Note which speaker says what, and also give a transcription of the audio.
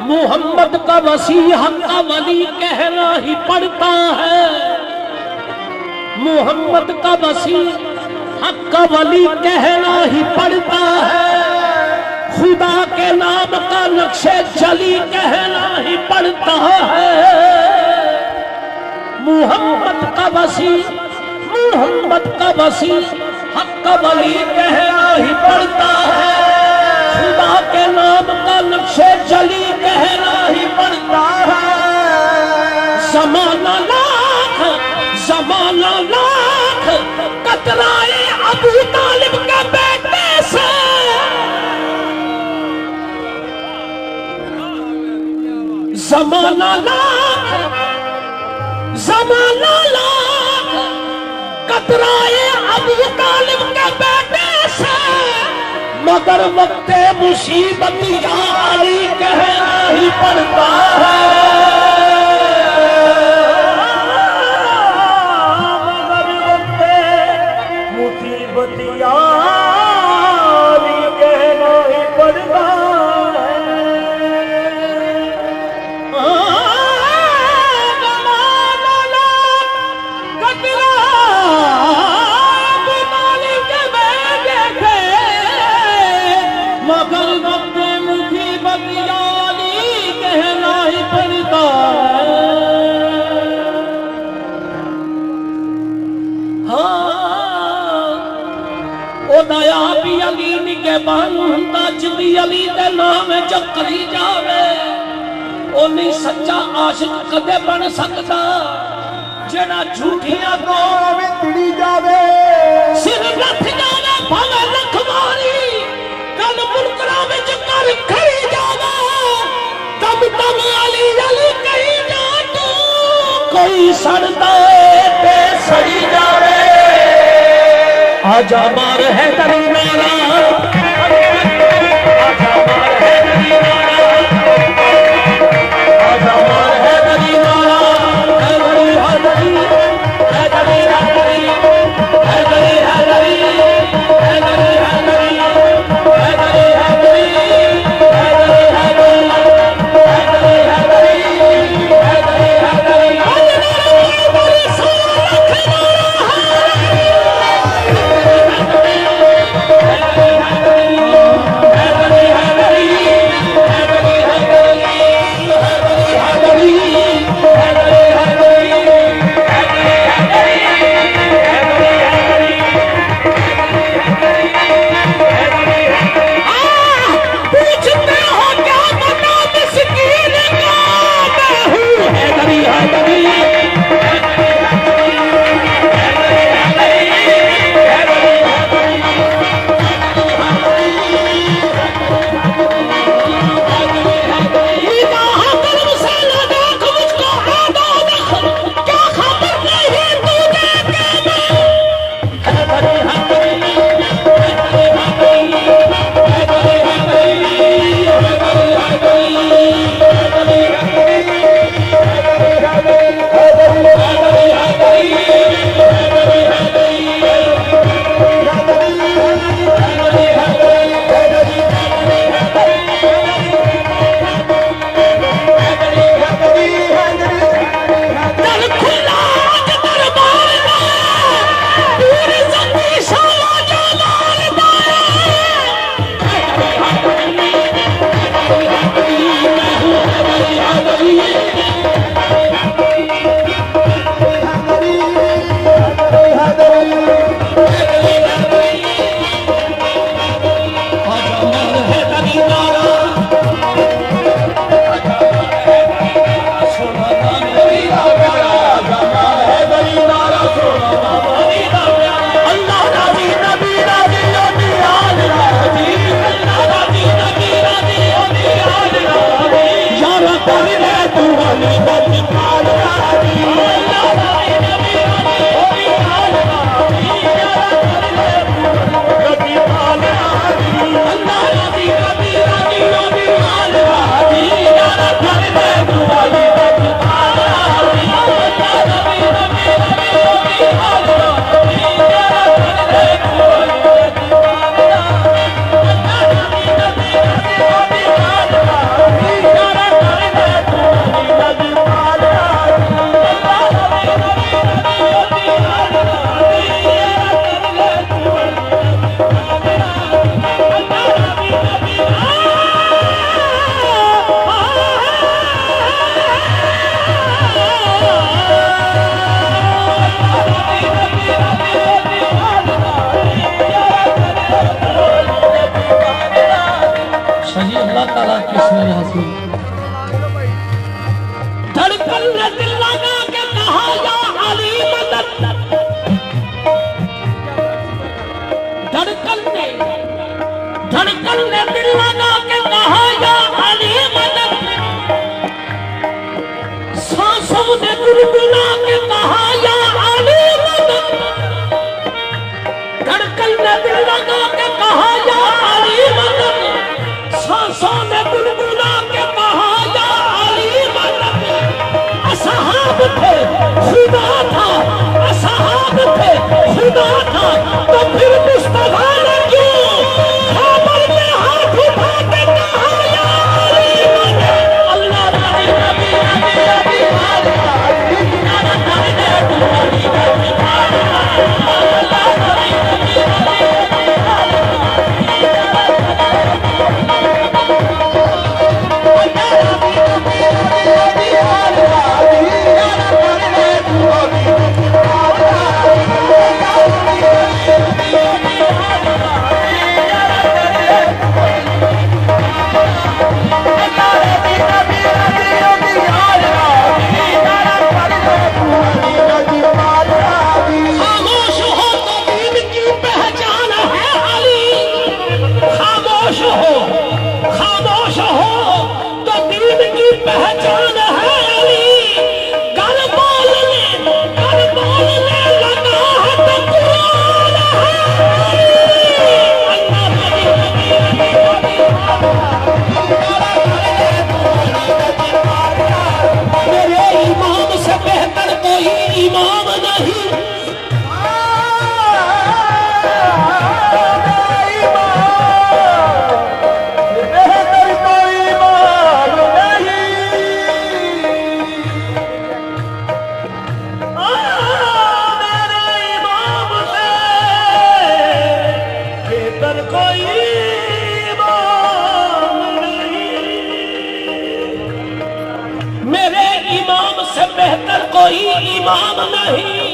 Speaker 1: मोहम्मद का मसीहा का वली कहना ही पड़ता है। मोहम्मद का मसीहा का वली कहना ही पड़ता है। खुदा के नाम का नक्शे जली कहना ही पड़ता है। मोहम्मद का मसीहा का वली कहना ही पड़ता है। खुदा के नाम का नक्शे जली कहना ही पड़ता है। ज़माना लाख कतराए अबू तालिब के बेटे से। ज़माना लाख कतराए अबू तालिब के बेटे से। मगर वक्ते मुसीबत या अली कहना ही पड़ता है। मगर वक्ते मुसीबत या अली कहना ही पड़ता है। मगर वक्त मुसीबत यानी कहना ही पड़ता है। हाँ ओ दया भी अली निके बानू हुंदा जिदी अली दे नाम चकरी जावे। ओ नहीं सच्चा आशिक कदे बन सकदा जेड़ा झूठियां तो तिड़ी जावे। सिर रथ जावे भावे लखवारी कल मुनकरा विच कर खड़ी जावा। तब अली अली कही जा तू कोई सड़दा ते सड़ी जावे। आजा मार है तेरी मारा। आजा मार है तेरी मारा। आजा मार है तेरी मारा। है तेरी है तेरी है तेरी है तेरी है तेरी है तेरी है तेरी है तेरी। धड़कन ने दिल लगा के कहा या अली मदद। धड़कन ने दिल लगा के कहा या अली मदद। सांसों ने गुनगुना के कहा या अली मदद। धड़कन ने दिल लगा के कहा या अली मदद। सांसों ने गुनगुना के कहा या अली मदद। असहाब थे खुदा था, असहाब थे खुदा था, तो फिर मुस्तफा ने क्यों खबर में हाथ उठा के कहा या अली मदद। अल्लाह नबी नबी नबी नबी नारा नारे तुम्हारी नबी अल्लाह नबी नबी खामोश हो तो दीन की पहचान है अली। खामोश हो तो दीन की पहचान है अली। घर बोलने लगा है तो कुरान है अली। अल्लाह नबी नबी नबी मेरे इमाम से बेहतर कोई इमाम नहीं। मेरे इमाम से बेहतर कोई इमाम नहीं।